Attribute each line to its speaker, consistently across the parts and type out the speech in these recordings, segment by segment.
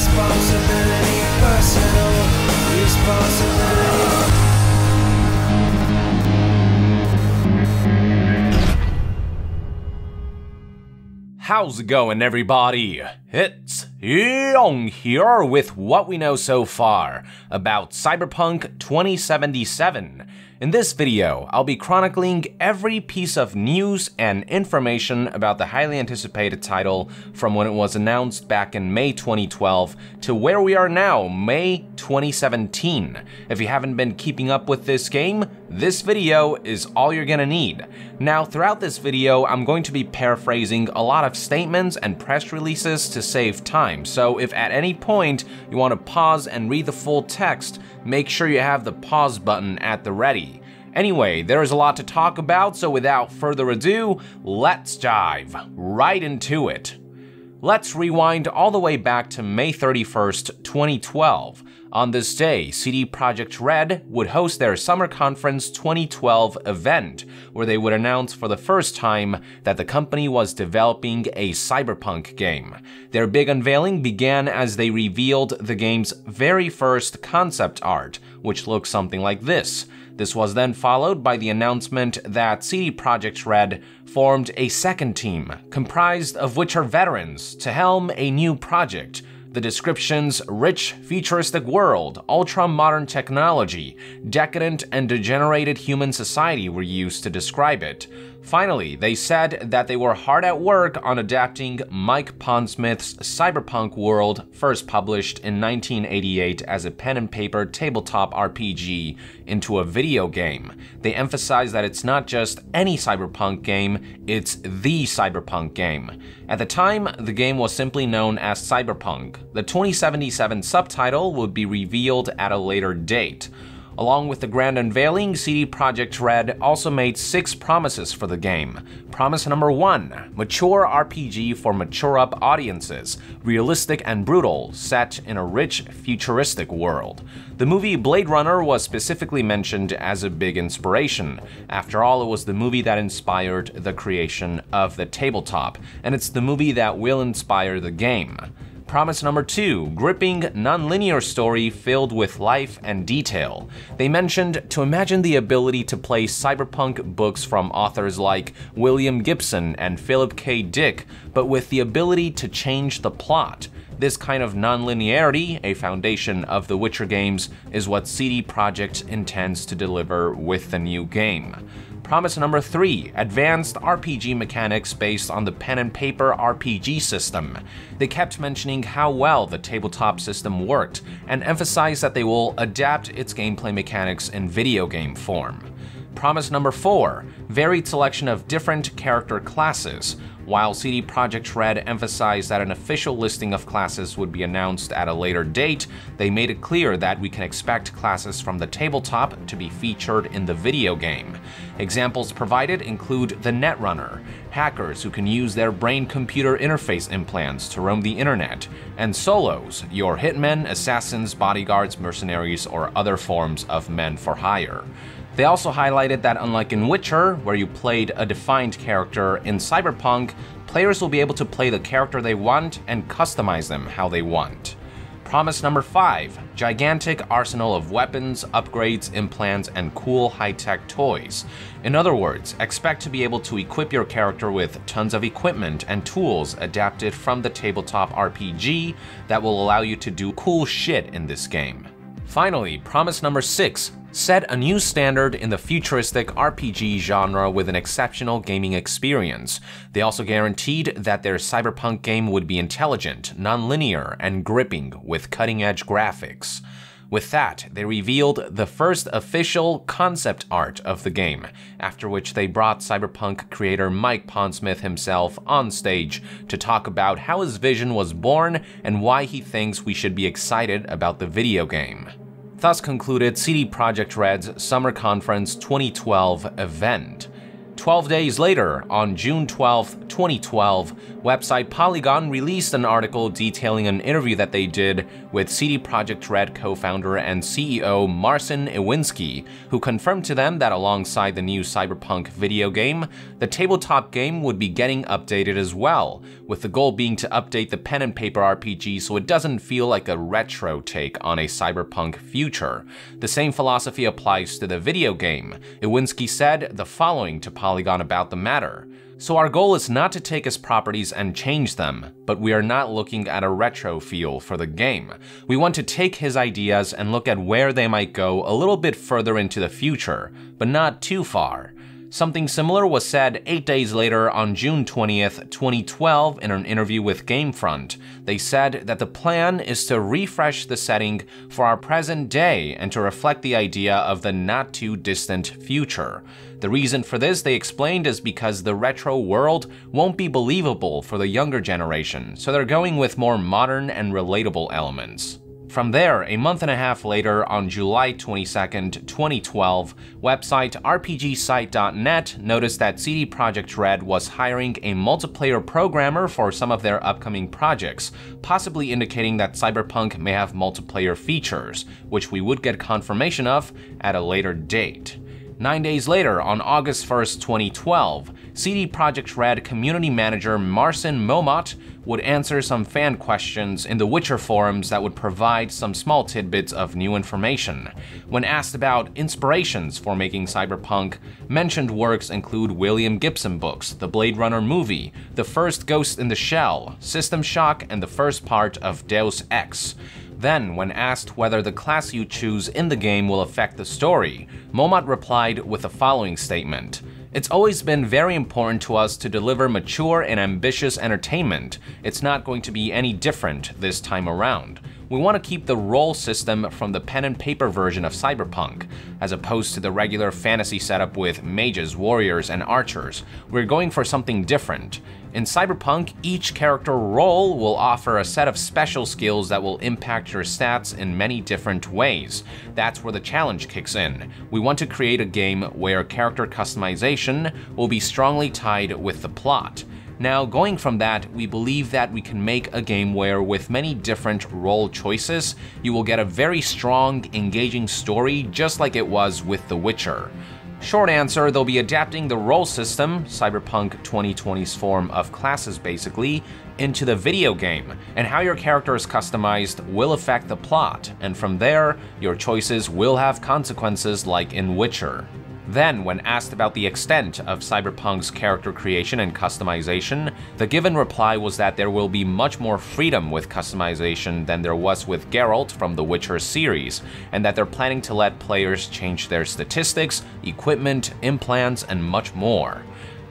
Speaker 1: Responsibility, personal responsibility.
Speaker 2: How's it going, everybody? It's Young here with what we know so far about Cyberpunk 2077. In this video, I'll be chronicling every piece of news and information about the highly anticipated title from when it was announced back in May 2012 to where we are now, May 2017. If you haven't been keeping up with this game, this video is all you're gonna need. Now, throughout this video, I'm going to be paraphrasing a lot of statements and press releases to save time, so if at any point you want to pause and read the full text, make sure you have the pause button at the ready. Anyway, there is a lot to talk about, so without further ado, let's dive right into it. Let's rewind all the way back to May 31st, 2012. On this day, CD Projekt Red would host their Summer Conference 2012 event, where they would announce for the first time that the company was developing a Cyberpunk game. Their big unveiling began as they revealed the game's very first concept art, which looks something like this. This was then followed by the announcement that CD Projekt Red formed a second team, comprised of which are veterans, to helm a new project. The descriptions rich, futuristic world, ultra-modern technology, decadent and degenerated human society were used to describe it. Finally, they said that they were hard at work on adapting Mike Pondsmith's Cyberpunk world, first published in 1988 as a pen-and-paper tabletop RPG, into a video game. They emphasized that it's not just any Cyberpunk game, it's the Cyberpunk game. At the time, the game was simply known as Cyberpunk. The 2077 subtitle would be revealed at a later date. Along with the grand unveiling, CD Projekt Red also made 6 promises for the game. Promise number 1, mature RPG for mature-up audiences, realistic and brutal, set in a rich, futuristic world. The movie Blade Runner was specifically mentioned as a big inspiration. After all, it was the movie that inspired the creation of the tabletop, and it's the movie that will inspire the game. Promise number 2, gripping, non-linear story filled with life and detail. They mentioned to imagine the ability to play cyberpunk books from authors like William Gibson and Philip K. Dick, but with the ability to change the plot. This kind of non-linearity, a foundation of the Witcher games, is what CD Projekt intends to deliver with the new game. Promise number 3, advanced RPG mechanics based on the pen-and-paper RPG system. They kept mentioning how well the tabletop system worked, and emphasized that they will adapt its gameplay mechanics in video game form. Promise number 4, varied selection of different character classes. While CD Projekt Red emphasized that an official listing of classes would be announced at a later date, they made it clear that we can expect classes from the tabletop to be featured in the video game. Examples provided include the Netrunner, hackers who can use their brain-computer interface implants to roam the internet, and solos, your hitmen, assassins, bodyguards, mercenaries, or other forms of men for hire. They also highlighted that unlike in Witcher, where you played a defined character, in Cyberpunk, players will be able to play the character they want and customize them how they want. Promise number 5, gigantic arsenal of weapons, upgrades, implants, and cool high-tech toys. In other words, expect to be able to equip your character with tons of equipment and tools adapted from the tabletop RPG that will allow you to do cool shit in this game. Finally, promise number 6, set a new standard in the futuristic RPG genre with an exceptional gaming experience. They also guaranteed that their Cyberpunk game would be intelligent, non-linear, and gripping with cutting-edge graphics. With that, they revealed the first official concept art of the game, after which they brought Cyberpunk creator Mike Pondsmith himself on stage to talk about how his vision was born and why he thinks we should be excited about the video game. Thus concluded CD Projekt Red's Summer Conference 2012 event. 12 days later, on June 12, 2012, website Polygon released an article detailing an interview that they did with CD Projekt Red co-founder and CEO Marcin Iwinski, who confirmed to them that alongside the new Cyberpunk video game, the tabletop game would be getting updated as well, with the goal being to update the pen and paper RPG so it doesn't feel like a retro take on a Cyberpunk future. The same philosophy applies to the video game. Iwinski said the following to Polygon about the matter. So our goal is not to take his properties and change them, but we are not looking at a retro feel for the game. We want to take his ideas and look at where they might go a little bit further into the future, but not too far. Something similar was said 8 days later on June 20th, 2012 in an interview with Gamefront. They said that the plan is to refresh the setting for our present day and to reflect the idea of the not too distant future. The reason for this, they explained, is because the retro world won't be believable for the younger generation, so they're going with more modern and relatable elements. From there, a month and a half later, on July 22nd, 2012, website RPGsite.net noticed that CD Projekt Red was hiring a multiplayer programmer for some of their upcoming projects, possibly indicating that Cyberpunk may have multiplayer features, which we would get confirmation of at a later date. 9 days later, on August 1st, 2012, CD Projekt Red community manager Marcin Momot would answer some fan questions in the Witcher forums that would provide some small tidbits of new information. When asked about inspirations for making Cyberpunk, mentioned works include William Gibson books, the Blade Runner movie, the first Ghost in the Shell, System Shock, and the first part of Deus Ex. Then, when asked whether the class you choose in the game will affect the story, Momot replied with the following statement. It's always been very important to us to deliver mature and ambitious entertainment. It's not going to be any different this time around. We want to keep the role system from the pen and paper version of Cyberpunk, as opposed to the regular fantasy setup with mages, warriors, and archers. We're going for something different. In Cyberpunk, each character role will offer a set of special skills that will impact your stats in many different ways. That's where the challenge kicks in. We want to create a game where character customization will be strongly tied with the plot. Now, going from that, we believe that we can make a game where, with many different role choices, you will get a very strong, engaging story just like it was with The Witcher. Short answer, they'll be adapting the role system, Cyberpunk 2020's form of classes basically, into the video game, and how your character is customized will affect the plot, and from there, your choices will have consequences like in Witcher. Then, when asked about the extent of Cyberpunk's character creation and customization, the given reply was that there will be much more freedom with customization than there was with Geralt from the Witcher series, and that they're planning to let players change their statistics, equipment, implants, and much more.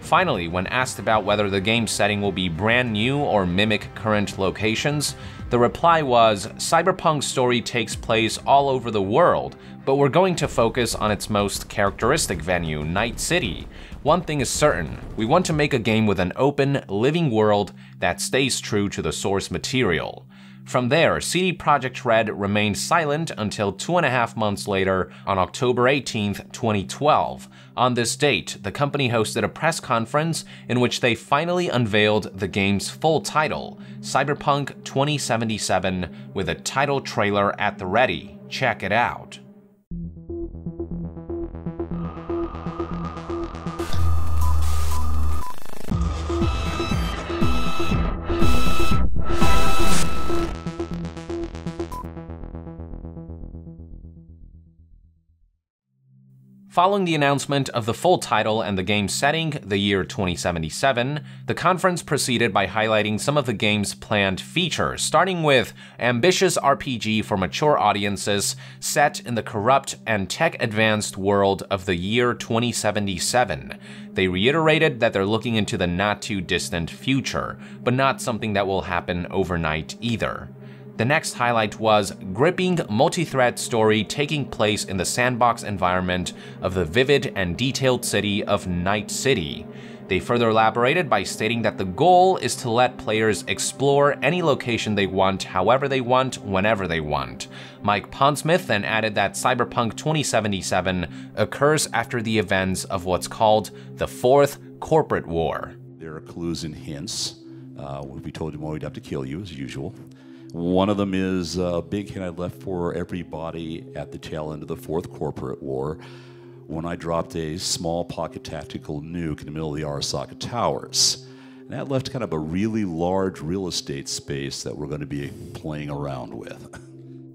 Speaker 2: Finally, when asked about whether the game setting will be brand new or mimic current locations, the reply was, Cyberpunk's story takes place all over the world, but we're going to focus on its most characteristic venue, Night City. One thing is certain, we want to make a game with an open, living world that stays true to the source material. From there, CD Projekt Red remained silent until 2.5 months later, on October 18th, 2012. On this date, the company hosted a press conference in which they finally unveiled the game's full title, Cyberpunk 2077, with a title trailer at the ready. Check it out. Following the announcement of the full title and the game's setting, the year 2077, the conference proceeded by highlighting some of the game's planned features, starting with ambitious RPG for mature audiences set in the corrupt and tech-advanced world of the year 2077. They reiterated that they're looking into the not-too-distant future, but not something that will happen overnight either. The next highlight was gripping multi-thread story taking place in the sandbox environment of the vivid and detailed city of Night City. They further elaborated by stating that the goal is to let players explore any location they want, however they want, whenever they want. Mike Pondsmith then added that Cyberpunk 2077 occurs after the events of what's called the Fourth Corporate War.
Speaker 1: There are clues and hints. We told you we'd have to kill you, as usual. One of them is a big hint I left for everybody at the tail end of the Fourth Corporate War, when I dropped a small pocket tactical nuke in the middle of the Arasaka Towers. And that left kind of a really large real estate space that we're going to be playing around with.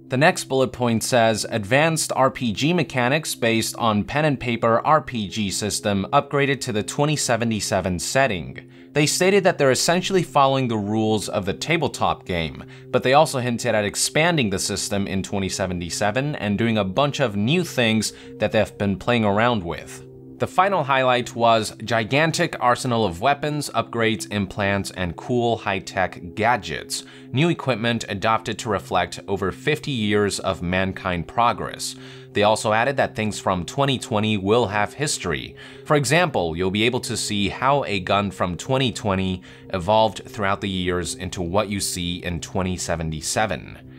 Speaker 2: The next bullet point says, advanced RPG mechanics based on pen and paper RPG system upgraded to the 2077 setting. They stated that they're essentially following the rules of the tabletop game, but they also hinted at expanding the system in 2077 and doing a bunch of new things that they've been playing around with. The final highlight was gigantic arsenal of weapons, upgrades, implants, and cool high-tech gadgets. New equipment adopted to reflect over 50 years of mankind progress. They also added that things from 2020 will have history. For example, you'll be able to see how a gun from 2020 evolved throughout the years into what you see in 2077.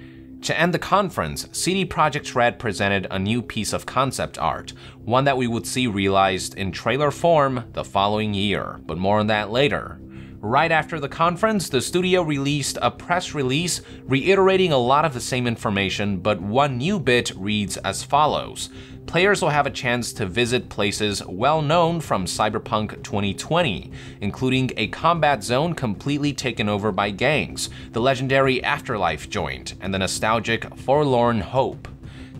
Speaker 2: To end the conference, CD Projekt Red presented a new piece of concept art, one that we would see realized in trailer form the following year, but more on that later. Right after the conference, the studio released a press release reiterating a lot of the same information, but one new bit reads as follows. Players will have a chance to visit places well known from Cyberpunk 2020, including a combat zone completely taken over by gangs, the legendary Afterlife joint, and the nostalgic Forlorn Hope.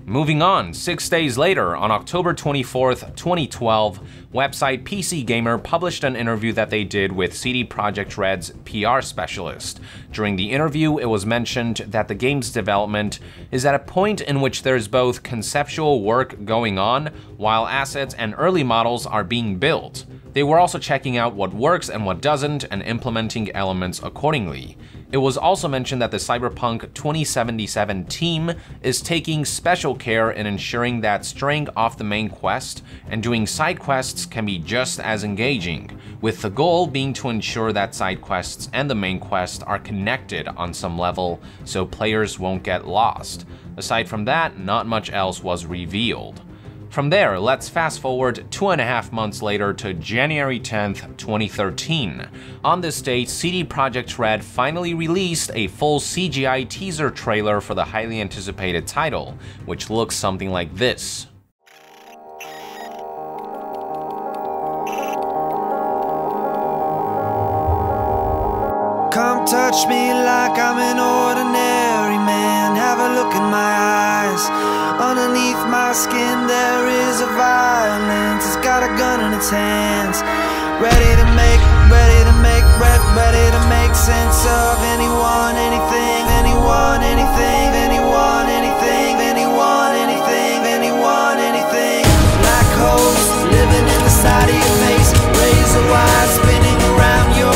Speaker 2: Moving on, 6 days later, on October 24th, 2012, website PC Gamer published an interview that they did with CD Projekt Red's PR specialist. During the interview, it was mentioned that the game's development is at a point in which there's both conceptual work going on, while assets and early models are being built. They were also checking out what works and what doesn't, and implementing elements accordingly. It was also mentioned that the Cyberpunk 2077 team is taking special care in ensuring that straying off the main quest and doing side quests can be just as engaging, with the goal being to ensure that side quests and the main quest are connected on some level so players won't get lost. Aside from that, not much else was revealed. From there, let's fast forward 2.5 months later to January 10th, 2013. On this date, CD Projekt Red finally released a full CGI teaser trailer for the highly anticipated title, which looks something like this.
Speaker 3: Come touch me like I'm an ordinary man. Have a look in my eyes. Underneath my skin there is a violence. It's got a gun in its hands. Ready to make sense of anyone, anything, anyone, anything, anyone, anything, anyone, anything, anyone, anything. Black holes living in the side of your face. Razor wire spinning around your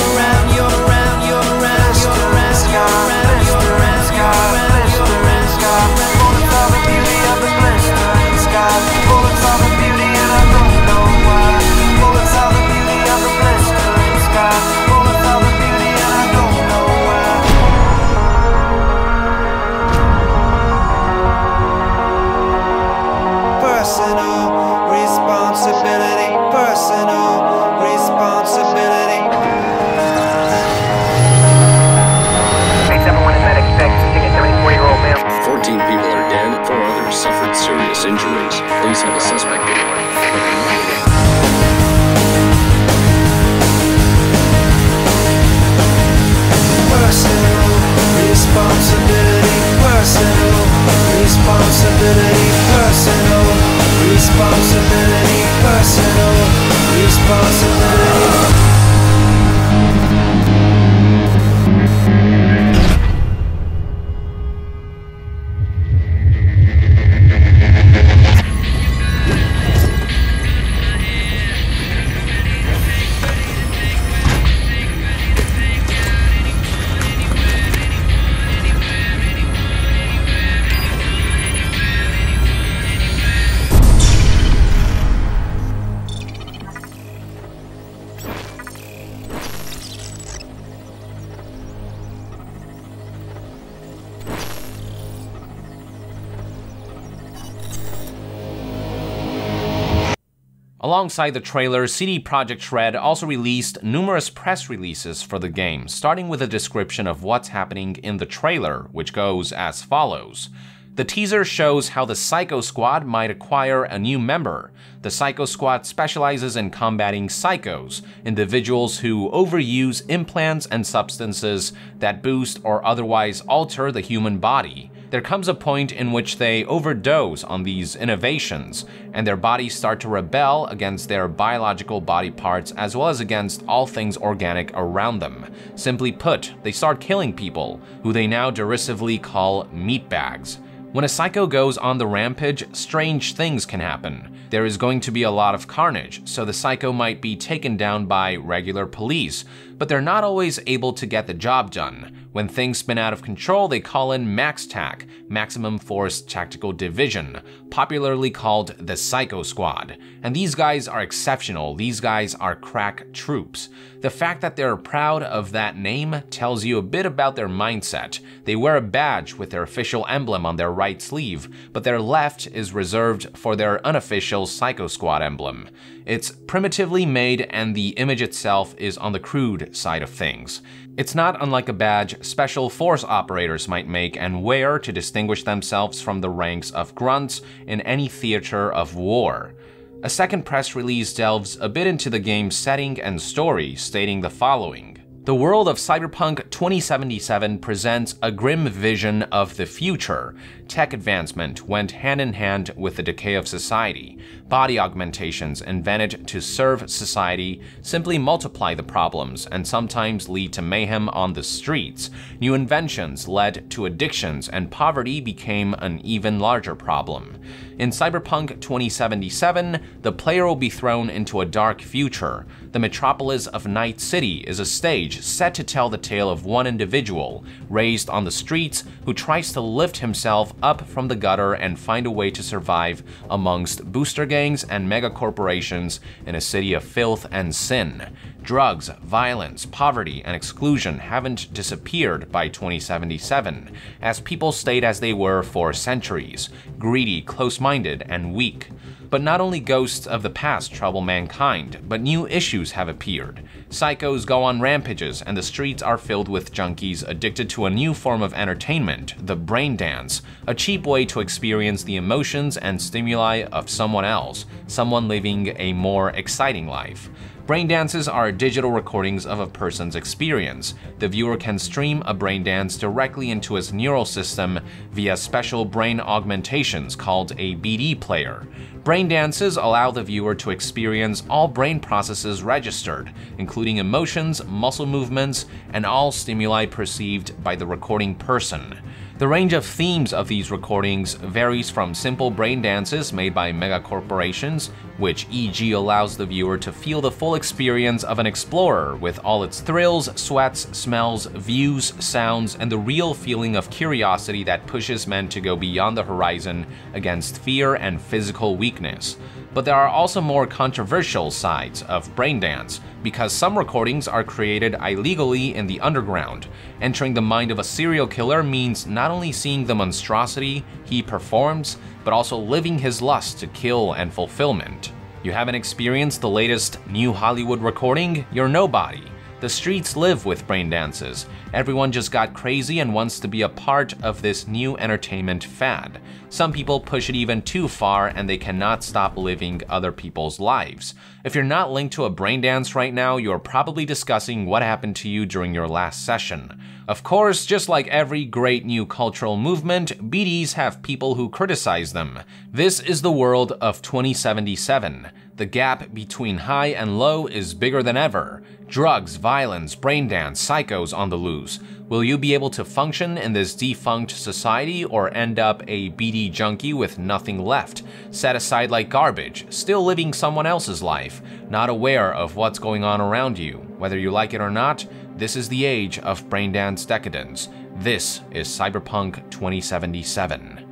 Speaker 2: Alongside the trailer, CD Projekt Red also released numerous press releases for the game, starting with a description of what's happening in the trailer, which goes as follows. The teaser shows how the Psycho Squad might acquire a new member. The Psycho Squad specializes in combating psychos, individuals who overuse implants and substances that boost or otherwise alter the human body. There comes a point in which they overdose on these innovations, and their bodies start to rebel against their biological body parts as well as against all things organic around them. Simply put, they start killing people, who they now derisively call meatbags. When a psycho goes on the rampage, strange things can happen. There is going to be a lot of carnage, so the psycho might be taken down by regular police, but they're not always able to get the job done. When things spin out of control, they call in MaxTac, Maximum Force Tactical Division, popularly called the Psycho Squad. And these guys are exceptional, these guys are crack troops. The fact that they're proud of that name tells you a bit about their mindset. They wear a badge with their official emblem on their right sleeve, but their left is reserved for their unofficial Psycho Squad emblem. It's primitively made and the image itself is on the crude side of things. It's not unlike a badge special force operators might make and wear to distinguish themselves from the ranks of grunts in any theater of war. A second press release delves a bit into the game's setting and story, stating the following. The world of Cyberpunk 2077 presents a grim vision of the future. Tech advancement went hand in hand with the decay of society. Body augmentations invented to serve society simply multiply the problems and sometimes lead to mayhem on the streets. New inventions led to addictions and poverty became an even larger problem. In Cyberpunk 2077, the player will be thrown into a dark future. The metropolis of Night City is a stage set to tell the tale of one individual, raised on the streets, who tries to lift himself up from the gutter and find a way to survive amongst booster gangs and megacorporations in a city of filth and sin. Drugs, violence, poverty, and exclusion haven't disappeared by 2077, as people stayed as they were for centuries, greedy, close-minded, and weak. But not only ghosts of the past trouble mankind, but new issues have appeared. Psychos go on rampages, and the streets are filled with junkies addicted to a new form of entertainment, the brain dance, a cheap way to experience the emotions and stimuli of someone else, someone living a more exciting life. Brain dances are digital recordings of a person's experience. The viewer can stream a brain dance directly into his neural system via special brain augmentations called a BD player. Brain dances allow the viewer to experience all brain processes registered, including emotions, muscle movements, and all stimuli perceived by the recording person. The range of themes of these recordings varies from simple brain dances made by megacorporations, which e.g. allows the viewer to feel the full experience of an explorer with all its thrills, sweats, smells, views, sounds, and the real feeling of curiosity that pushes men to go beyond the horizon against fear and physical weakness. But there are also more controversial sides of braindance, because some recordings are created illegally in the underground. Entering the mind of a serial killer means not only seeing the monstrosity he performs, but also living his lust to kill and fulfillment. You haven't experienced the latest new Hollywood recording? You're nobody. The streets live with brain dances. Everyone just got crazy and wants to be a part of this new entertainment fad. Some people push it even too far and they cannot stop living other people's lives. If you're not linked to a brain dance right now, you're probably discussing what happened to you during your last session. Of course, just like every great new cultural movement, BDs have people who criticize them. This is the world of 2077. The gap between high and low is bigger than ever. Drugs, violence, braindance, psychos on the loose. Will you be able to function in this defunct society or end up a BD junkie with nothing left, set aside like garbage, still living someone else's life, not aware of what's going on around you? Whether you like it or not, this is the age of braindance decadence. This is Cyberpunk 2077.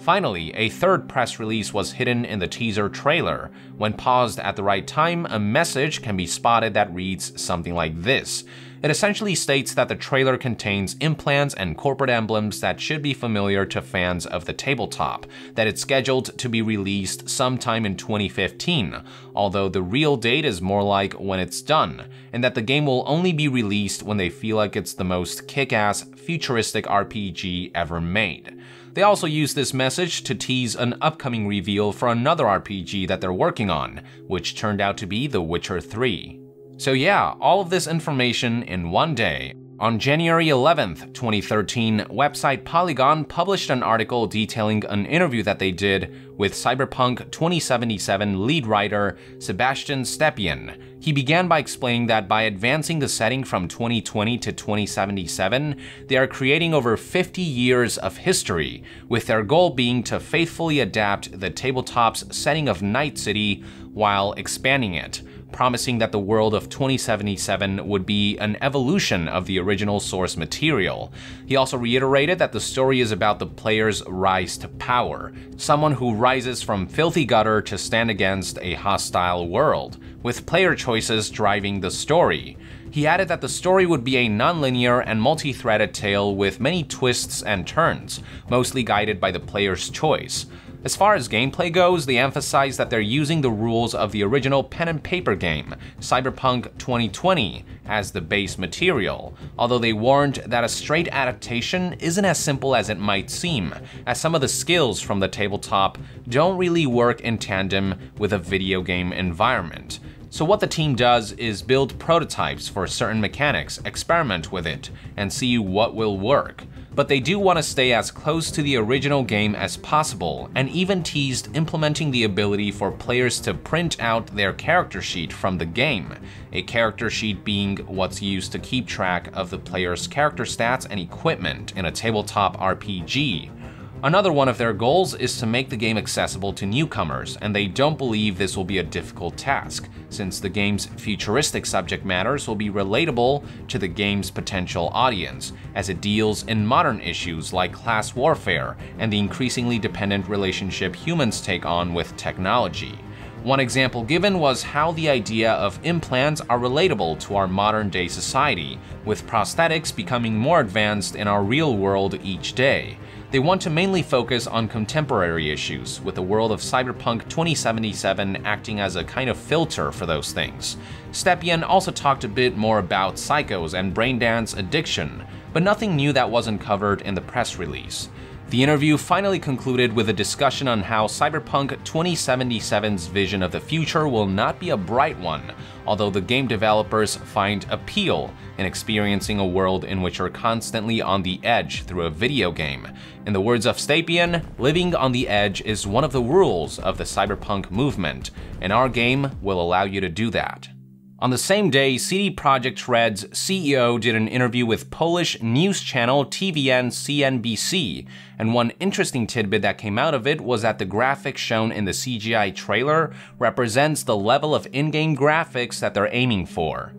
Speaker 2: Finally, a third press release was hidden in the teaser trailer. When paused at the right time, a message can be spotted that reads something like this. It essentially states that the trailer contains implants and corporate emblems that should be familiar to fans of the tabletop, that it's scheduled to be released sometime in 2015, although the real date is more like when it's done, and that the game will only be released when they feel like it's the most kick-ass, futuristic RPG ever made. They also use this message to tease an upcoming reveal for another RPG that they're working on, which turned out to be The Witcher 3. So yeah, all of this information in one day. On January 11th, 2013, website Polygon published an article detailing an interview that they did with Cyberpunk 2077 lead writer Sebastian Stepien. He began by explaining that by advancing the setting from 2020 to 2077, they are creating over 50 years of history, with their goal being to faithfully adapt the tabletop's setting of Night City while expanding it, promising that the world of 2077 would be an evolution of the original source material. He also reiterated that the story is about the player's rise to power, someone who rises from filthy gutter to stand against a hostile world, with player choices driving the story. He added that the story would be a non-linear and multi-threaded tale with many twists and turns, mostly guided by the player's choice. As far as gameplay goes, they emphasize that they're using the rules of the original pen and paper game, Cyberpunk 2020, as the base material, although they warned that a straight adaptation isn't as simple as it might seem, as some of the skills from the tabletop don't really work in tandem with a video game environment. So what the team does is build prototypes for certain mechanics, experiment with it, and see what will work. But they do want to stay as close to the original game as possible, and even teased implementing the ability for players to print out their character sheet from the game, a character sheet being what's used to keep track of the player's character stats and equipment in a tabletop RPG. Another one of their goals is to make the game accessible to newcomers, and they don't believe this will be a difficult task, since the game's futuristic subject matters will be relatable to the game's potential audience, as it deals in modern issues like class warfare and the increasingly dependent relationship humans take on with technology. One example given was how the idea of implants are relatable to our modern-day society, with prosthetics becoming more advanced in our real world each day. They want to mainly focus on contemporary issues, with the world of Cyberpunk 2077 acting as a kind of filter for those things. Stepien also talked a bit more about psychos and braindance addiction, but nothing new that wasn't covered in the press release. The interview finally concluded with a discussion on how Cyberpunk 2077's vision of the future will not be a bright one, although the game developers find appeal in experiencing a world in which you're constantly on the edge through a video game. In the words of Stapien, living on the edge is one of the rules of the Cyberpunk movement, and our game will allow you to do that. On the same day, CD Projekt Red's CEO did an interview with Polish news channel TVN CNBC, and one interesting tidbit that came out of it was that the graphics shown in the CGI trailer represents the level of in-game graphics that they're aiming for.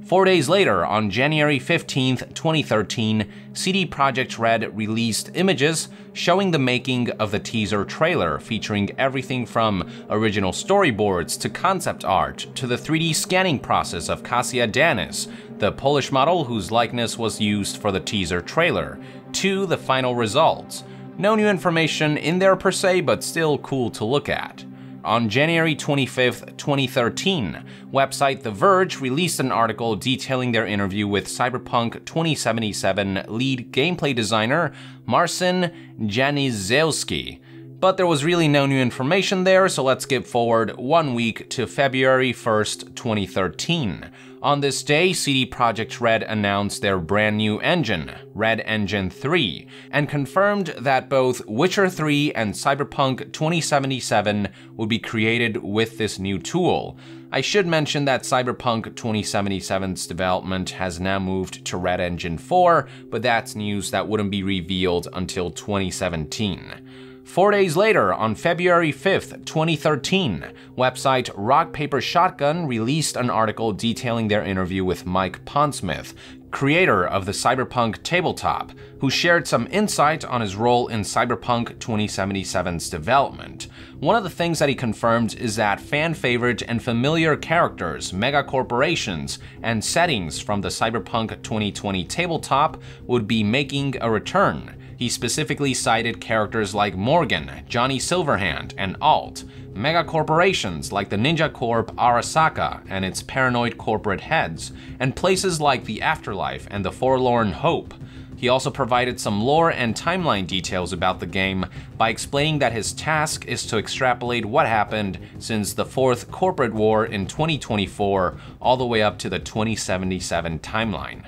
Speaker 2: 4 days later, on January 15th, 2013, CD Projekt Red released images showing the making of the teaser trailer, featuring everything from original storyboards to concept art to the 3D scanning process of Kasia Danis, the Polish model whose likeness was used for the teaser trailer, to the final results. No new information in there per se, but still cool to look at. On January 25th, 2013, website The Verge released an article detailing their interview with Cyberpunk 2077 lead gameplay designer Marcin Janickiewicz. But there was really no new information there, so let's skip forward 1 week to February 1st, 2013. On this day, CD Projekt Red announced their brand new engine, Red Engine 3, and confirmed that both Witcher 3 and Cyberpunk 2077 would be created with this new tool. I should mention that Cyberpunk 2077's development has now moved to Red Engine 4, but that's news that wouldn't be revealed until 2017. 4 days later, on February 5th, 2013, website Rock Paper Shotgun released an article detailing their interview with Mike Pondsmith, creator of the Cyberpunk tabletop, who shared some insight on his role in Cyberpunk 2077's development. One of the things that he confirmed is that fan-favorite and familiar characters, megacorporations, and settings from the Cyberpunk 2020 tabletop would be making a return. He specifically cited characters like Morgan, Johnny Silverhand, and Alt, megacorporations like the Ninja Corp Arasaka and its paranoid corporate heads, and places like the Afterlife and the Forlorn Hope. He also provided some lore and timeline details about the game by explaining that his task is to extrapolate what happened since the Fourth Corporate War in 2024 all the way up to the 2077 timeline.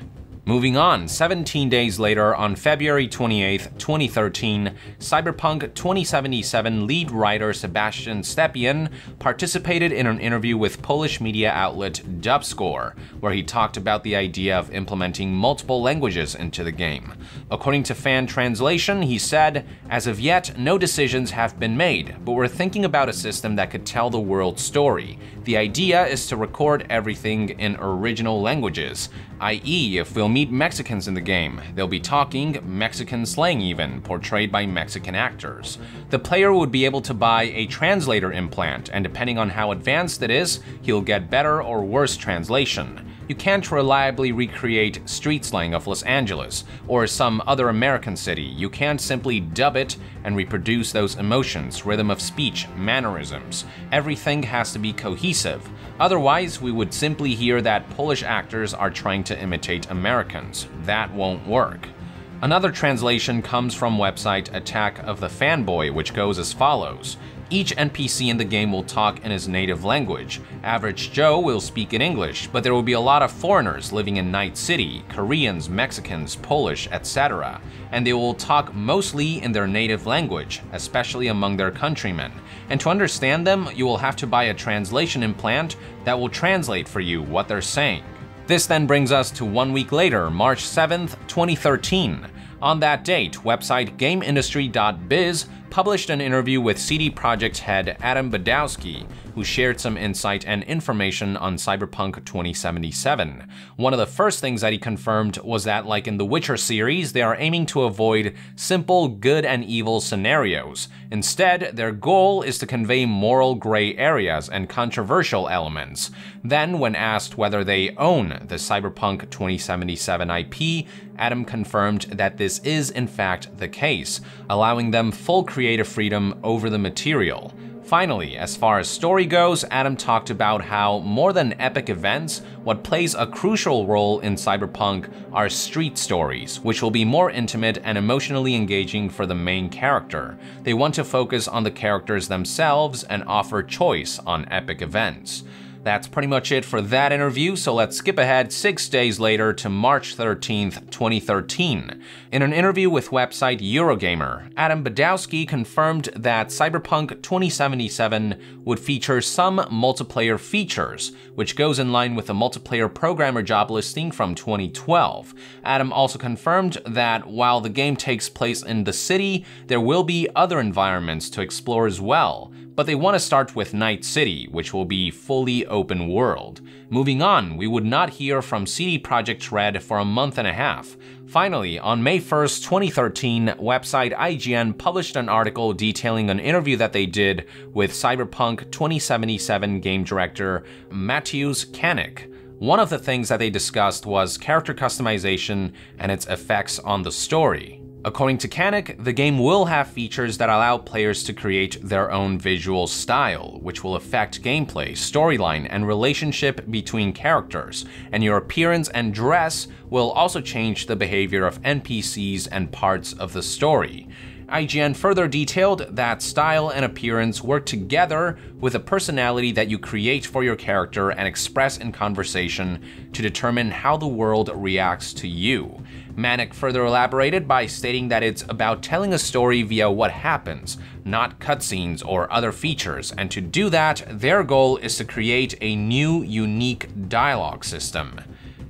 Speaker 2: Moving on, 17 days later, on February 28, 2013, Cyberpunk 2077 lead writer Sebastian Stepien participated in an interview with Polish media outlet Dubscore, where he talked about the idea of implementing multiple languages into the game. According to fan translation, he said, "As of yet, no decisions have been made, but we're thinking about a system that could tell the world's story. The idea is to record everything in original languages, i.e. if we'll meet Mexicans in the game, they'll be talking Mexican slang even, portrayed by Mexican actors. The player would be able to buy a translator implant, and depending on how advanced it is, he'll get better or worse translation. You can't reliably recreate street slang of Los Angeles or some other American city. You can't simply dub it and reproduce those emotions, rhythm of speech, mannerisms. Everything has to be cohesive. Otherwise, we would simply hear that Polish actors are trying to imitate Americans. That won't work." Another translation comes from website Attack of the Fanboy, which goes as follows. Each NPC in the game will talk in his native language. Average Joe will speak in English, but there will be a lot of foreigners living in Night City, Koreans, Mexicans, Polish, etc. And they will talk mostly in their native language, especially among their countrymen. And to understand them, you will have to buy a translation implant that will translate for you what they're saying. This then brings us to 1 week later, March 7th, 2013. On that date, website GameIndustry.biz published an interview with CD Projekt's head Adam Badowski, who shared some insight and information on Cyberpunk 2077. One of the first things that he confirmed was that, like in the Witcher series, they are aiming to avoid simple good and evil scenarios. Instead, their goal is to convey moral gray areas and controversial elements. Then, when asked whether they own the Cyberpunk 2077 IP, Adam confirmed that this is in fact the case, allowing them full creative freedom over the material. Finally, as far as story goes, Adam talked about how, more than epic events, what plays a crucial role in Cyberpunk are street stories, which will be more intimate and emotionally engaging for the main character. They want to focus on the characters themselves and offer choice on epic events. That's pretty much it for that interview, so let's skip ahead 6 days later to March 13th, 2013. In an interview with website Eurogamer, Adam Badowski confirmed that Cyberpunk 2077 would feature some multiplayer features, which goes in line with the multiplayer programmer job listing from 2012. Adam also confirmed that while the game takes place in the city, there will be other environments to explore as well. But they want to start with Night City, which will be fully open world. Moving on, we would not hear from CD Projekt Red for a month and a half. Finally, on May 1st, 2013, website IGN published an article detailing an interview that they did with Cyberpunk 2077 game director Mateusz Kanik. One of the things that they discussed was character customization and its effects on the story. According to Kanik, the game will have features that allow players to create their own visual style, which will affect gameplay, storyline, and relationship between characters, and your appearance and dress will also change the behavior of NPCs and parts of the story. IGN further detailed that style and appearance work together with a personality that you create for your character and express in conversation to determine how the world reacts to you. Manic further elaborated by stating that it's about telling a story via what happens, not cutscenes or other features, and to do that, their goal is to create a new, unique dialogue system.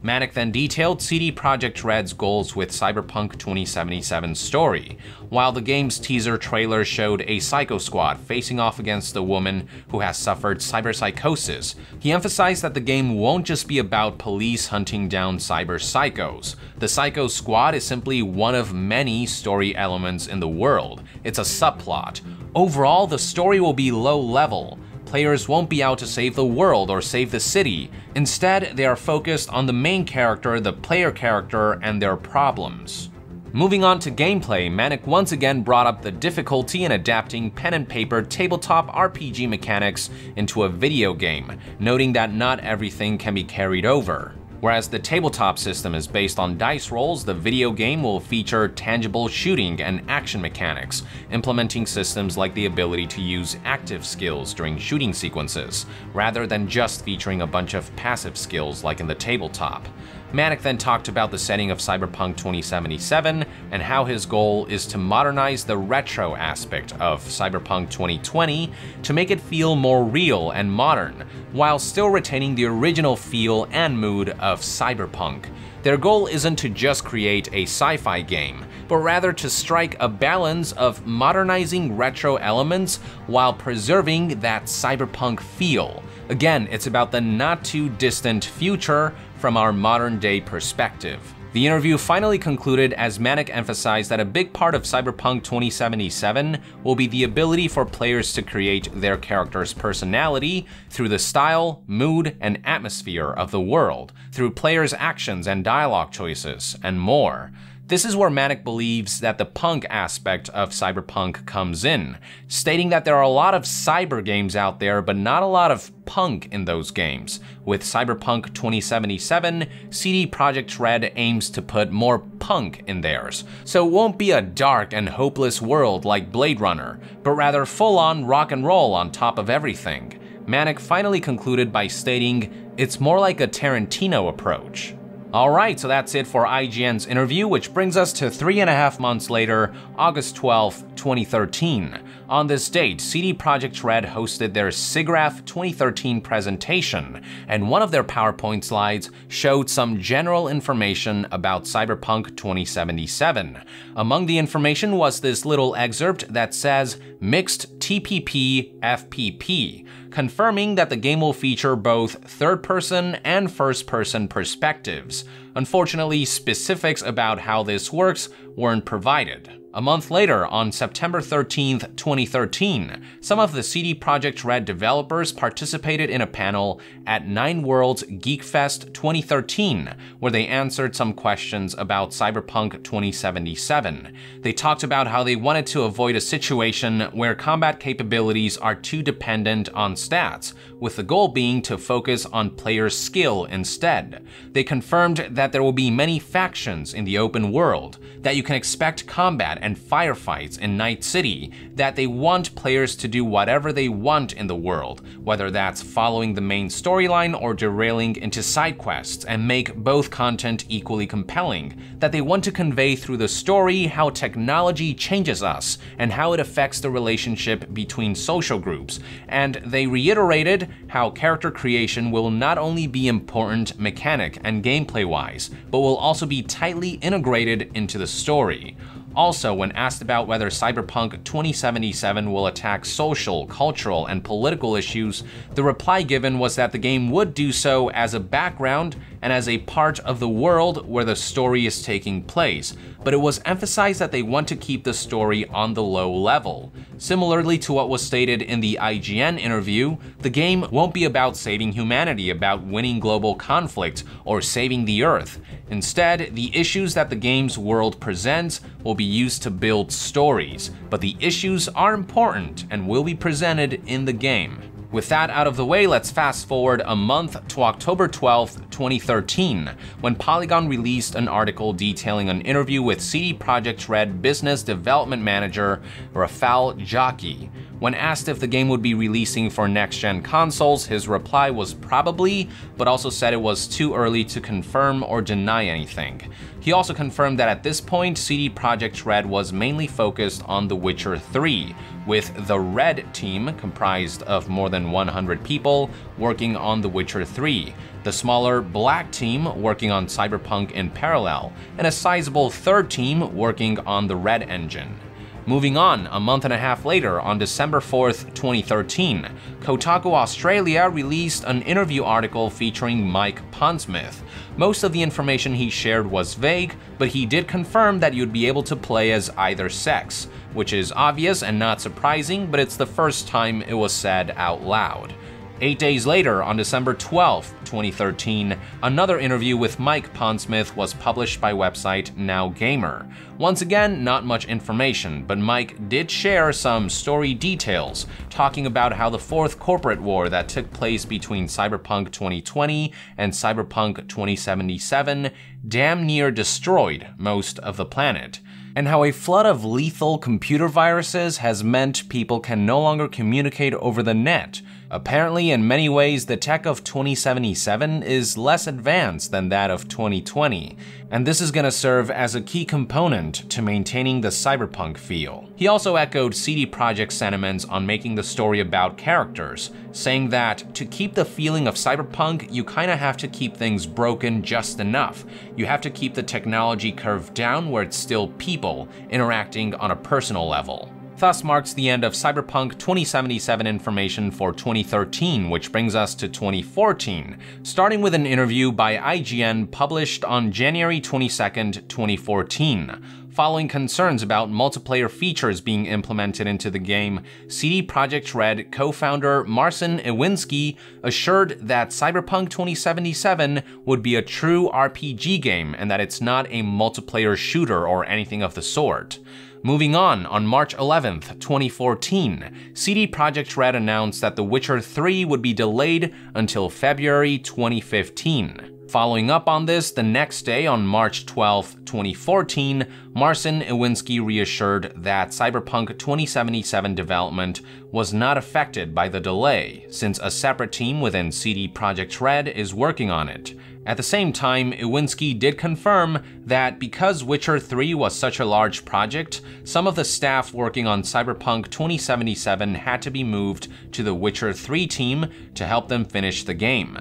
Speaker 2: Manic then detailed CD Projekt Red's goals with Cyberpunk 2077's story, while the game's teaser trailer showed a Psycho Squad facing off against a woman who has suffered cyberpsychosis. He emphasized that the game won't just be about police hunting down cyber psychos. The Psycho Squad is simply one of many story elements in the world. It's a subplot. Overall, the story will be low level. Players won't be out to save the world or save the city. Instead, they are focused on the main character, the player character, and their problems. Moving on to gameplay, Manic once again brought up the difficulty in adapting pen and paper tabletop RPG mechanics into a video game, noting that not everything can be carried over. Whereas the tabletop system is based on dice rolls, the video game will feature tangible shooting and action mechanics, implementing systems like the ability to use active skills during shooting sequences, rather than just featuring a bunch of passive skills like in the tabletop. Manic then talked about the setting of Cyberpunk 2077 and how his goal is to modernize the retro aspect of Cyberpunk 2020 to make it feel more real and modern, while still retaining the original feel and mood of Cyberpunk. Their goal isn't to just create a sci-fi game, but rather to strike a balance of modernizing retro elements while preserving that cyberpunk feel. Again, it's about the not too distant future from our modern day perspective. The interview finally concluded as Manic emphasized that a big part of Cyberpunk 2077 will be the ability for players to create their character's personality through the style, mood, and atmosphere of the world, through players' actions and dialogue choices, and more. This is where Manic believes that the punk aspect of Cyberpunk comes in, stating that there are a lot of cyber games out there, but not a lot of punk in those games. With Cyberpunk 2077, CD Projekt Red aims to put more punk in theirs, so it won't be a dark and hopeless world like Blade Runner, but rather full-on rock and roll on top of everything. Manic finally concluded by stating, "It's more like a Tarantino approach." Alright, so that's it for IGN's interview, which brings us to 3.5 months later, August 12, 2013. On this date, CD Projekt Red hosted their SIGGRAPH 2013 presentation, and one of their PowerPoint slides showed some general information about Cyberpunk 2077. Among the information was this little excerpt that says, "Mixed TPP FPP," confirming that the game will feature both third-person and first-person perspectives. Unfortunately, specifics about how this works weren't provided. A month later, on September 13th, 2013, some of the CD Projekt Red developers participated in a panel at Nine World's Geek Fest 2013, where they answered some questions about Cyberpunk 2077. They talked about how they wanted to avoid a situation where combat capabilities are too dependent on stats, with the goal being to focus on player skill instead. They confirmed that there will be many factions in the open world, that you can expect combat and firefights in Night City, that they want players to do whatever they want in the world, whether that's following the main storyline or derailing into side quests, and make both content equally compelling, that they want to convey through the story how technology changes us and how it affects the relationship between social groups, and they reiterated how character creation will not only be important mechanic and gameplay-wise, but will also be tightly integrated into the story. Also, when asked about whether Cyberpunk 2077 will attack social, cultural, and political issues, the reply given was that the game would do so as a background and as a part of the world where the story is taking place, but it was emphasized that they want to keep the story on the low level. Similarly to what was stated in the IGN interview, the game won't be about saving humanity, about winning global conflict, or saving the Earth. Instead, the issues that the game's world presents will be used to build stories, but the issues are important and will be presented in the game. With that out of the way, let's fast forward a month to October 12th, 2013, when Polygon released an article detailing an interview with CD Projekt Red business development manager Rafal Jaki. When asked if the game would be releasing for next-gen consoles, his reply was probably, but also said it was too early to confirm or deny anything. He also confirmed that at this point, CD Projekt Red was mainly focused on The Witcher 3, with the Red team, comprised of more than 100 people, working on The Witcher 3, the smaller Black team working on Cyberpunk in parallel, and a sizable third team working on the Red engine. Moving on, a month and a half later, on December 4th, 2013, Kotaku Australia released an interview article featuring Mike Pondsmith. Most of the information he shared was vague, but he did confirm that you'd be able to play as either sex, which is obvious and not surprising, but it's the first time it was said out loud. 8 days later, on December 12, 2013, another interview with Mike Pondsmith was published by website Now Gamer. Once again, not much information, but Mike did share some story details, talking about how the fourth corporate war that took place between Cyberpunk 2020 and Cyberpunk 2077 damn near destroyed most of the planet, and how a flood of lethal computer viruses has meant people can no longer communicate over the net. Apparently, in many ways, the tech of 2077 is less advanced than that of 2020, and this is going to serve as a key component to maintaining the cyberpunk feel. He also echoed CD Projekt's sentiments on making the story about characters, saying that to keep the feeling of cyberpunk, you kinda have to keep things broken just enough. You have to keep the technology curve down where it's still people interacting on a personal level. Thus marks the end of Cyberpunk 2077 information for 2013, which brings us to 2014, starting with an interview by IGN published on January 22nd, 2014. Following concerns about multiplayer features being implemented into the game, CD Projekt Red co-founder Marcin Iwinski assured that Cyberpunk 2077 would be a true RPG game and that it's not a multiplayer shooter or anything of the sort. Moving on March 11th, 2014, CD Projekt Red announced that The Witcher 3 would be delayed until February 2015. Following up on this, the next day on March 12, 2014, Marcin Iwinski reassured that Cyberpunk 2077 development was not affected by the delay, since a separate team within CD Projekt Red is working on it. At the same time, Iwinski did confirm that because Witcher 3 was such a large project, some of the staff working on Cyberpunk 2077 had to be moved to the Witcher 3 team to help them finish the game.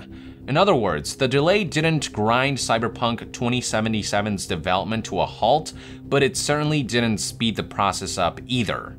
Speaker 2: In other words, the delay didn't grind Cyberpunk 2077's development to a halt, but it certainly didn't speed the process up either.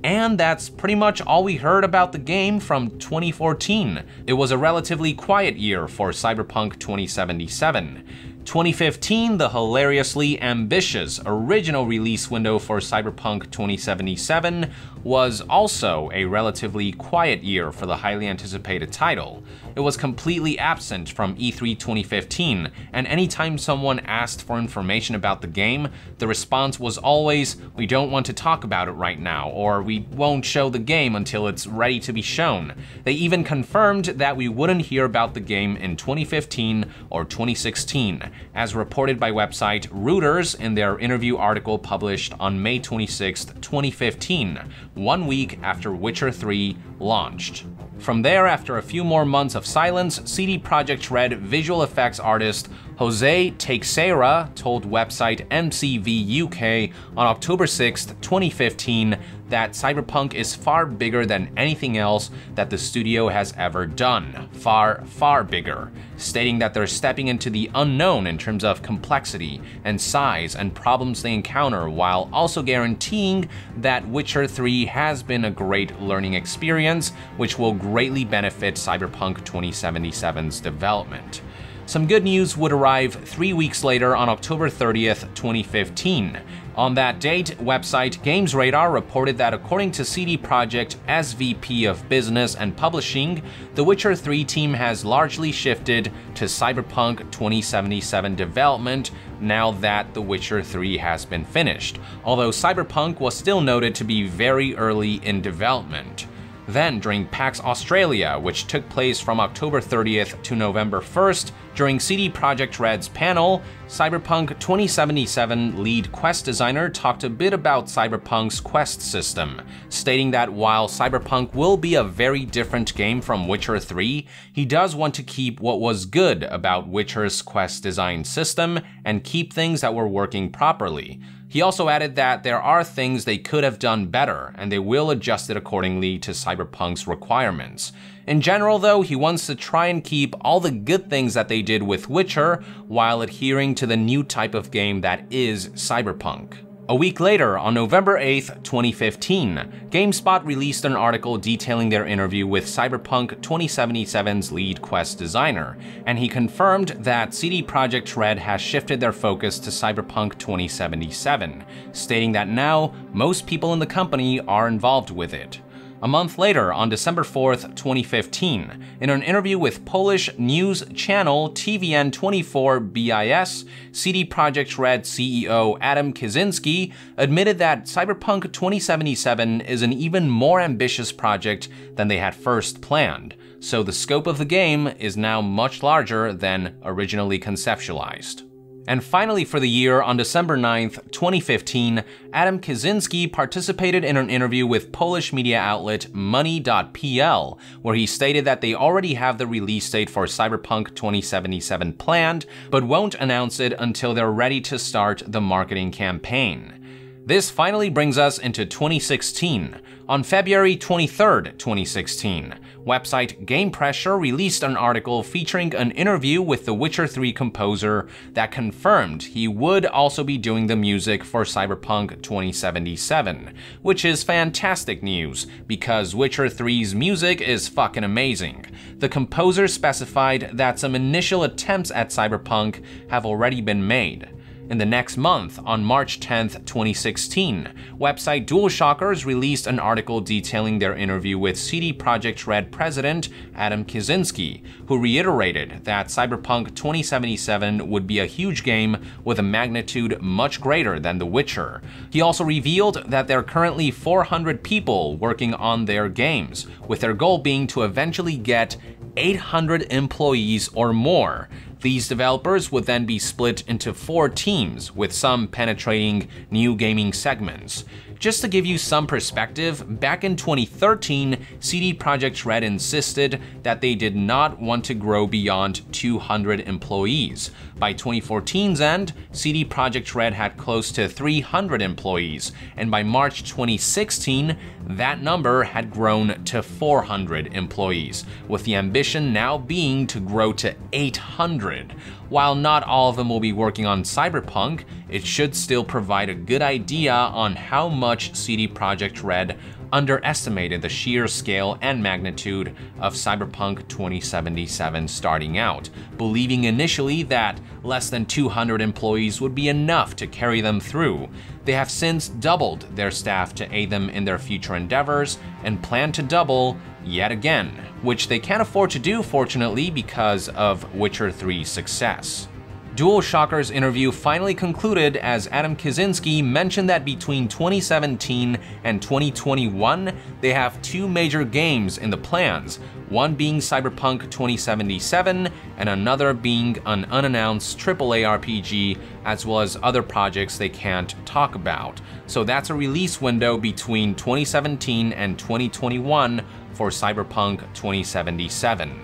Speaker 2: And that's pretty much all we heard about the game from 2014. It was a relatively quiet year for Cyberpunk 2077. 2015, the hilariously ambitious original release window for Cyberpunk 2077, was also a relatively quiet year for the highly anticipated title. It was completely absent from E3 2015, and anytime someone asked for information about the game, the response was always, "We don't want to talk about it right now," or "We won't show the game until it's ready to be shown." They even confirmed that we wouldn't hear about the game in 2015 or 2016, as reported by website Reuters in their interview article published on May 26, 2015, 1 week after Witcher 3 launched. From there, after a few more months of silence, CD Projekt Red visual effects artist Jose Teixeira told website MCV UK on October 6, 2015, that Cyberpunk is far bigger than anything else that the studio has ever done. Far, far bigger, stating that they're stepping into the unknown in terms of complexity and size and problems they encounter, while also guaranteeing that Witcher 3 has been a great learning experience, which will greatly benefit Cyberpunk 2077's development. Some good news would arrive 3 weeks later on October 30th, 2015. On that date, website GamesRadar reported that according to CD Projekt SVP of Business and Publishing, the Witcher 3 team has largely shifted to Cyberpunk 2077 development now that The Witcher 3 has been finished, although Cyberpunk was still noted to be very early in development. Then, during PAX Australia, which took place from October 30th to November 1st, during CD Projekt Red's panel, Cyberpunk 2077 lead quest designer talked a bit about Cyberpunk's quest system, stating that while Cyberpunk will be a very different game from Witcher 3, he does want to keep what was good about Witcher's quest design system and keep things that were working properly. He also added that there are things they could have done better, and they will adjust it accordingly to Cyberpunk's requirements. In general, though, he wants to try and keep all the good things that they did with Witcher while adhering to the new type of game that is Cyberpunk. A week later, on November 8th, 2015, GameSpot released an article detailing their interview with Cyberpunk 2077's lead quest designer, and he confirmed that CD Projekt Red has shifted their focus to Cyberpunk 2077, stating that now most people in the company are involved with it. A month later, on December 4th, 2015, in an interview with Polish news channel TVN24 BIS, CD Projekt Red CEO Adam Kaczynski admitted that Cyberpunk 2077 is an even more ambitious project than they had first planned, so the scope of the game is now much larger than originally conceptualized. And finally, for the year, on December 9th, 2015, Adam Kaczynski participated in an interview with Polish media outlet Money.pl, where he stated that they already have the release date for Cyberpunk 2077 planned, but won't announce it until they're ready to start the marketing campaign. This finally brings us into 2016. On February 23rd, 2016, website Game Pressure released an article featuring an interview with the Witcher 3 composer that confirmed he would also be doing the music for Cyberpunk 2077, which is fantastic news because Witcher 3's music is fucking amazing. The composer specified that some initial attempts at Cyberpunk have already been made. In the next month, on March 10th, 2016, website DualShockers released an article detailing their interview with CD Projekt Red president Adam Kaczynski, who reiterated that Cyberpunk 2077 would be a huge game with a magnitude much greater than The Witcher. He also revealed that there are currently 400 people working on their games, with their goal being to eventually get 800 employees or more. These developers would then be split into 4 teams, with some penetrating new gaming segments. Just to give you some perspective, back in 2013, CD Projekt Red insisted that they did not want to grow beyond 200 employees. By 2014's end, CD Projekt Red had close to 300 employees, and by March 2016, that number had grown to 400 employees, with the ambition now being to grow to 800. While not all of them will be working on Cyberpunk, it should still provide a good idea on how much CD Projekt Red underestimated the sheer scale and magnitude of Cyberpunk 2077 starting out, believing initially that less than 200 employees would be enough to carry them through. They have since doubled their staff to aid them in their future endeavors and plan to double yet again, which they can't afford to do, fortunately, because of Witcher 3's success. DualShockers' interview finally concluded as Adam Kaczynski mentioned that between 2017 and 2021, they have 2 major games in the plans, one being Cyberpunk 2077 and another being an unannounced AAA RPG, as well as other projects they can't talk about. So that's a release window between 2017 and 2021 for Cyberpunk 2077.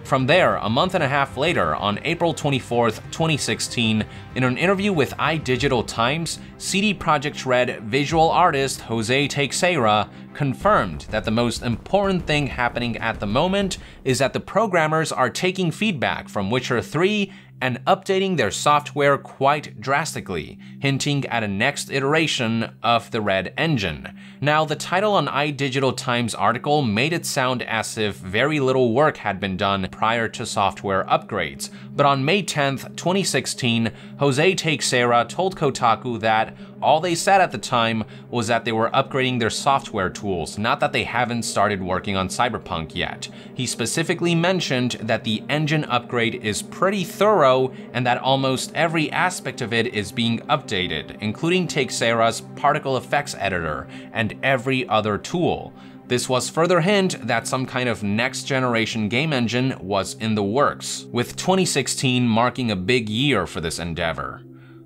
Speaker 2: From there, a month and a half later, on April 24th, 2016, in an interview with iDigital Times, CD Projekt Red visual artist Jose Teixeira confirmed that the most important thing happening at the moment is that the programmers are taking feedback from Witcher 3 and updating their software quite drastically, hinting at a next iteration of the Red engine. Now, the title on iDigital Times article made it sound as if very little work had been done prior to software upgrades, but on May 10th, 2016, Jose Teixeira told Kotaku that all they said at the time was that they were upgrading their software tools, not that they haven't started working on Cyberpunk yet. He specifically mentioned that the engine upgrade is pretty thorough and that almost every aspect of it is being updated, including Teixeira's particle effects editor and every other tool. This was further hint that some kind of next-generation game engine was in the works, with 2016 marking a big year for this endeavor.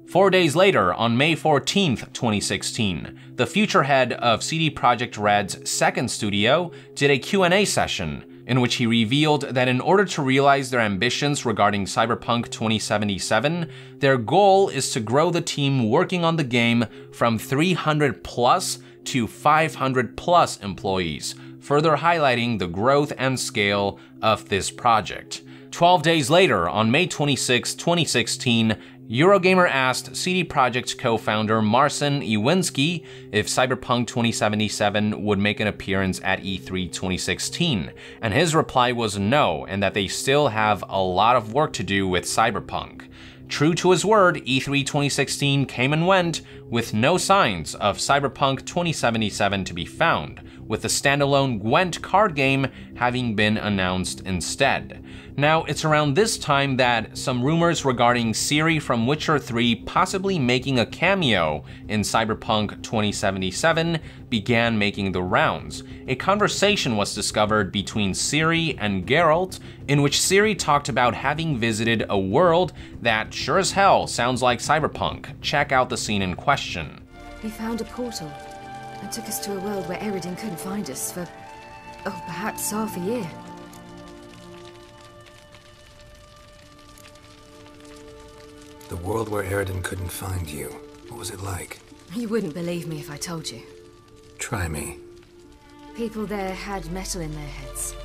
Speaker 2: 4 days later, on May 14th, 2016, the future head of CD Projekt Red's second studio did a Q&A session in which he revealed that in order to realize their ambitions regarding Cyberpunk 2077, their goal is to grow the team working on the game from 300 plus to 500 plus employees, further highlighting the growth and scale of this project. 12 days later, on May 26, 2016, Eurogamer asked CD Projekt's co-founder Marcin Iwinski if Cyberpunk 2077 would make an appearance at E3 2016, and his reply was no, and that they still have a lot of work to do with Cyberpunk. True to his word, E3 2016 came and went with no signs of Cyberpunk 2077 to be found, with the standalone Gwent card game having been announced instead. Now, it's around this time that some rumors regarding Ciri from Witcher 3 possibly making a cameo in Cyberpunk 2077 began making the rounds. A conversation was discovered between Ciri and Geralt, in which Ciri talked about having visited a world that sure as hell sounds like Cyberpunk. Check out the scene in question.
Speaker 4: We found a portal and took us to a world where Eridan couldn't find us for, perhaps half a year.
Speaker 5: The world where Eridan couldn't find you. What was it like?
Speaker 4: You wouldn't believe me if I told you.
Speaker 5: Try me.
Speaker 4: People there had metal in their heads,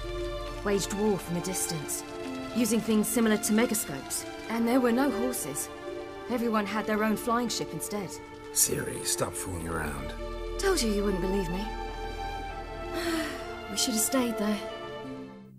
Speaker 4: waged war from a distance, using things similar to megascopes. And there were no horses. Everyone had their own flying ship instead.
Speaker 5: Ciri, stop fooling around.
Speaker 4: Told you wouldn't believe me. We should have stayed there.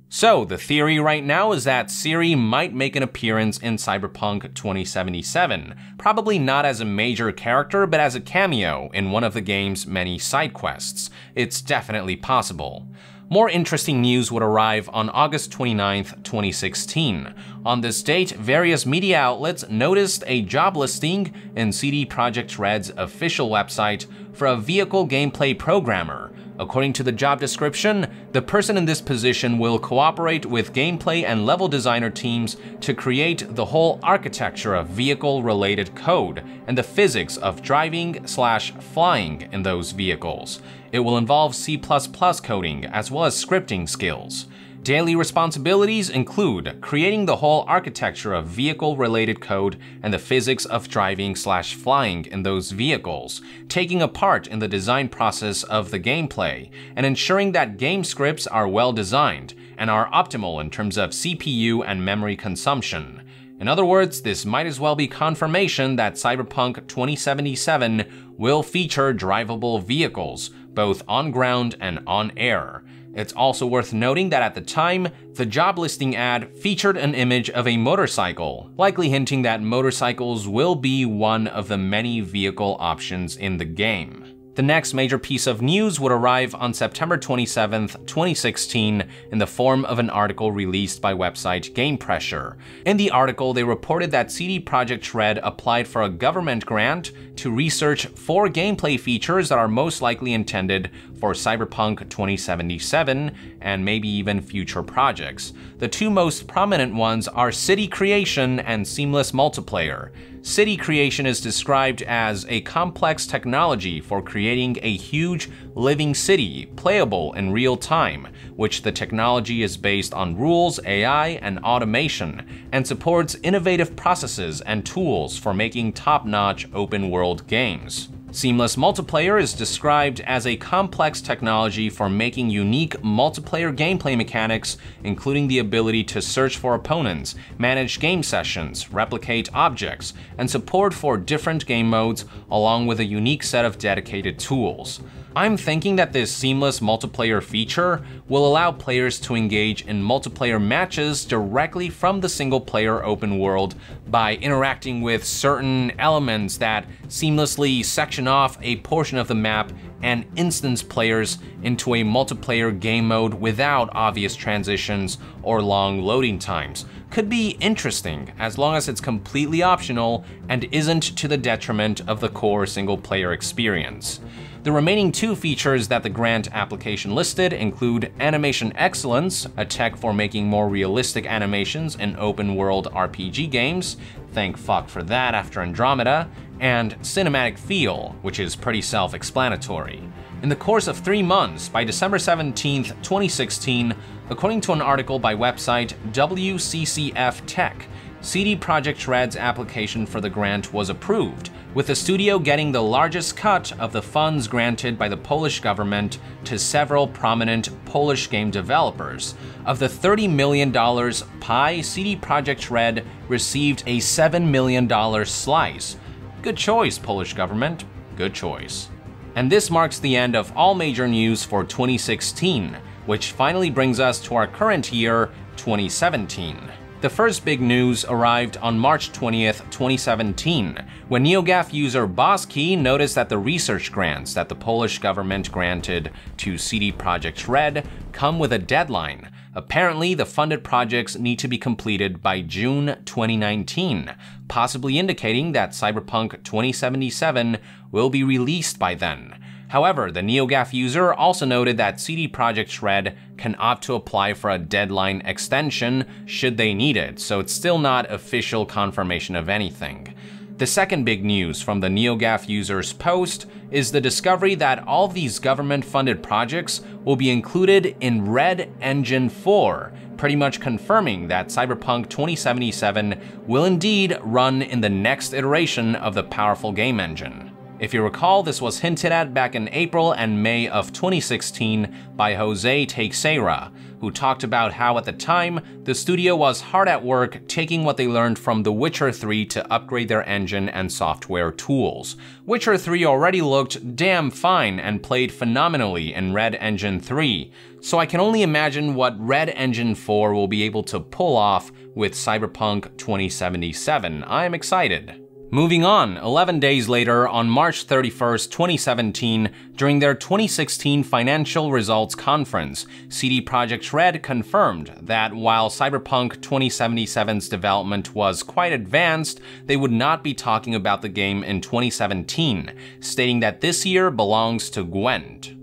Speaker 2: So, the theory right now is that Ciri might make an appearance in Cyberpunk 2077, probably not as a major character, but as a cameo in one of the game's many side quests. It's definitely possible. More interesting news would arrive on August 29th, 2016. On this date, various media outlets noticed a job listing in CD Projekt Red's official website for a vehicle gameplay programmer. According to the job description, the person in this position will cooperate with gameplay and level designer teams to create the whole architecture of vehicle-related code and the physics of driving/flying in those vehicles. It will involve C++ coding as well as scripting skills. Daily responsibilities include creating the whole architecture of vehicle-related code and the physics of driving/flying in those vehicles, taking a part in the design process of the gameplay, and ensuring that game scripts are well designed and are optimal in terms of CPU and memory consumption. In other words, this might as well be confirmation that Cyberpunk 2077 will feature drivable vehicles, both on ground and on air. It's also worth noting that at the time, the job listing ad featured an image of a motorcycle, likely hinting that motorcycles will be one of the many vehicle options in the game. The next major piece of news would arrive on September 27th, 2016 in the form of an article released by website Game Pressure. In the article, they reported that CD Projekt Red applied for a government grant to research 4 gameplay features that are most likely intended for Cyberpunk 2077 and maybe even future projects. The 2 most prominent ones are city creation and seamless multiplayer. City creation is described as a complex technology for creating a huge living city, playable in real time, which the technology is based on rules, AI, and automation, and supports innovative processes and tools for making top-notch open-world games. Seamless multiplayer is described as a complex technology for making unique multiplayer gameplay mechanics, including the ability to search for opponents, manage game sessions, replicate objects, and support for different game modes, along with a unique set of dedicated tools. I'm thinking that this seamless multiplayer feature will allow players to engage in multiplayer matches directly from the single-player open world by interacting with certain elements that seamlessly section off a portion of the map and instance players into a multiplayer game mode without obvious transitions or long loading times. Could be interesting as long as it's completely optional and isn't to the detriment of the core single-player experience. The remaining 2 features that the grant application listed include Animation Excellence, a tech for making more realistic animations in open-world RPG games, thank fuck for that after Andromeda, and Cinematic Feel, which is pretty self-explanatory. In the course of 3 months, by December 17, 2016, according to an article by website WCCF Tech, CD Projekt Red's application for the grant was approved, with the studio getting the largest cut of the funds granted by the Polish government to several prominent Polish game developers. Of the $30 million pie, CD Projekt Red received a $7 million slice. Good choice, Polish government. Good choice. And this marks the end of all major news for 2016, which finally brings us to our current year, 2017. The first big news arrived on March 20th, 2017, when NeoGAF user Boski noticed that the research grants that the Polish government granted to CD Projekt Red come with a deadline. Apparently, the funded projects need to be completed by June 2019, possibly indicating that Cyberpunk 2077 will be released by then. However, the NeoGAF user also noted that CD Projekt Red can opt to apply for a deadline extension should they need it, so it's still not official confirmation of anything. The second big news from the NeoGAF user's post is the discovery that all of these government-funded projects will be included in Red Engine 4, pretty much confirming that Cyberpunk 2077 will indeed run in the next iteration of the powerful game engine. If you recall, this was hinted at back in April and May of 2016 by Jose Teixeira, who talked about how at the time, the studio was hard at work taking what they learned from The Witcher 3 to upgrade their engine and software tools. Witcher 3 already looked damn fine and played phenomenally in Red Engine 3, so I can only imagine what Red Engine 4 will be able to pull off with Cyberpunk 2077. I'm excited. Moving on, 11 days later, on March 31st, 2017, during their 2016 financial results conference, CD Projekt Red confirmed that while Cyberpunk 2077's development was quite advanced, they would not be talking about the game in 2017, stating that this year belongs to Gwent.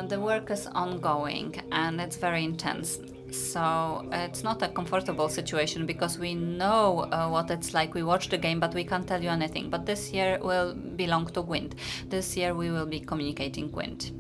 Speaker 6: The work is ongoing and it's very intense. So it's not a comfortable situation because we know what it's like. We watch the game, but we can't tell you anything. But this year will belong to Gwent. This year we will be communicating Gwent.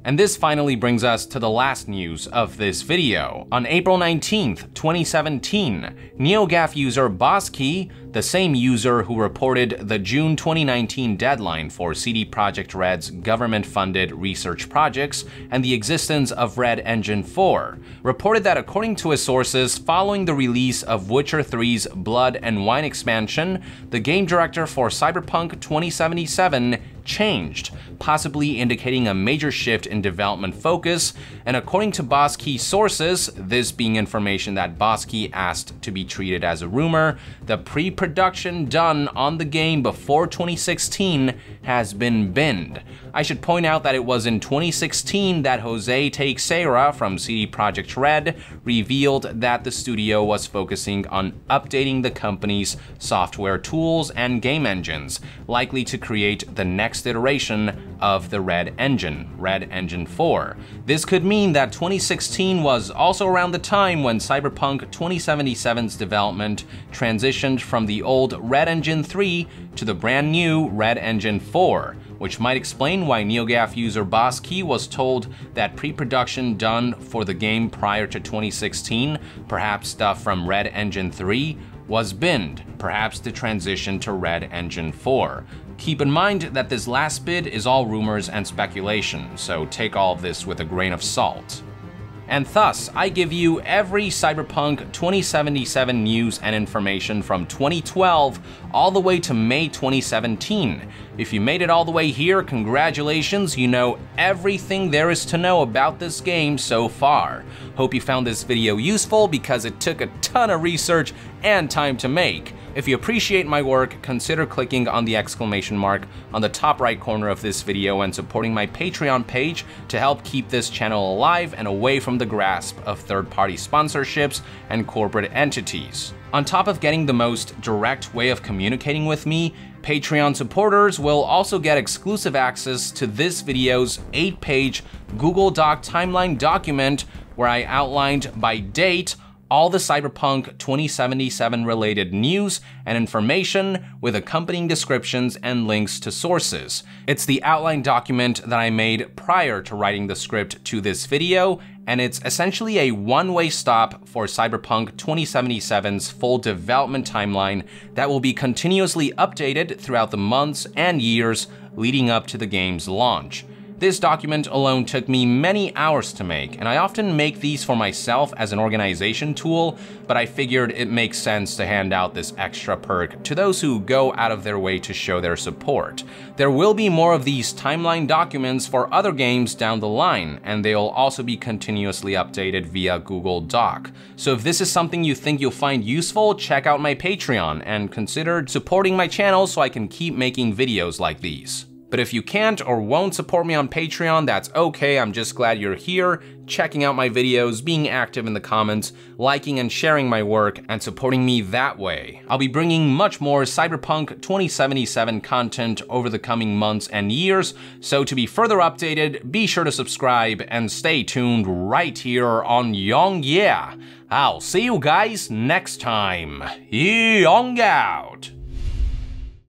Speaker 2: And this finally brings us to the last news of this video. On April 19th, 2017, NeoGAF user Boski, the same user who reported the June 2019 deadline for CD Projekt Red's government-funded research projects and the existence of Red Engine 4, reported that according to his sources, following the release of Witcher 3's Blood and Wine expansion, the game director for Cyberpunk 2077 changed, possibly indicating a major shift in development focus, and according to Boski's sources, this being information that Boski asked to be treated as a rumor, the pre-production done on the game before 2016 has been binned. I should point out that it was in 2016 that Jose Teixeira from CD Projekt Red revealed that the studio was focusing on updating the company's software tools and game engines, likely to create the next iteration of the Red Engine, Red Engine 4. This could mean that 2016 was also around the time when Cyberpunk 2077's development transitioned from the old Red Engine 3 to the brand new Red Engine 4, which might explain why NeoGAF user Boski was told that pre-production done for the game prior to 2016, perhaps stuff from Red Engine 3, was binned, perhaps to transition to Red Engine 4. Keep in mind that this last bit is all rumors and speculation, so take all of this with a grain of salt. And thus, I give you every Cyberpunk 2077 news and information from 2012 all the way to May 2017. If you made it all the way here, congratulations, you know everything there is to know about this game so far. Hope you found this video useful because it took a ton of research and time to make. If you appreciate my work, consider clicking on the exclamation mark on the top right corner of this video and supporting my Patreon page to help keep this channel alive and away from the grasp of third-party sponsorships and corporate entities. On top of getting the most direct way of communicating with me, Patreon supporters will also get exclusive access to this video's 8-page Google Doc timeline document where I outlined by date all the Cyberpunk 2077 related news and information with accompanying descriptions and links to sources. It's the outline document that I made prior to writing the script to this video, and it's essentially a one-way stop for Cyberpunk 2077's full development timeline that will be continuously updated throughout the months and years leading up to the game's launch. This document alone took me many hours to make, and I often make these for myself as an organization tool, but I figured it makes sense to hand out this extra perk to those who go out of their way to show their support. There will be more of these timeline documents for other games down the line, and they'll also be continuously updated via Google Doc. So if this is something you think you'll find useful, check out my Patreon and consider supporting my channel so I can keep making videos like these. But if you can't or won't support me on Patreon, that's okay. I'm just glad you're here, checking out my videos, being active in the comments, liking and sharing my work, and supporting me that way. I'll be bringing much more Cyberpunk 2077 content over the coming months and years, so to be further updated, be sure to subscribe and stay tuned right here on Young Yeah. I'll see you guys next time. Young out!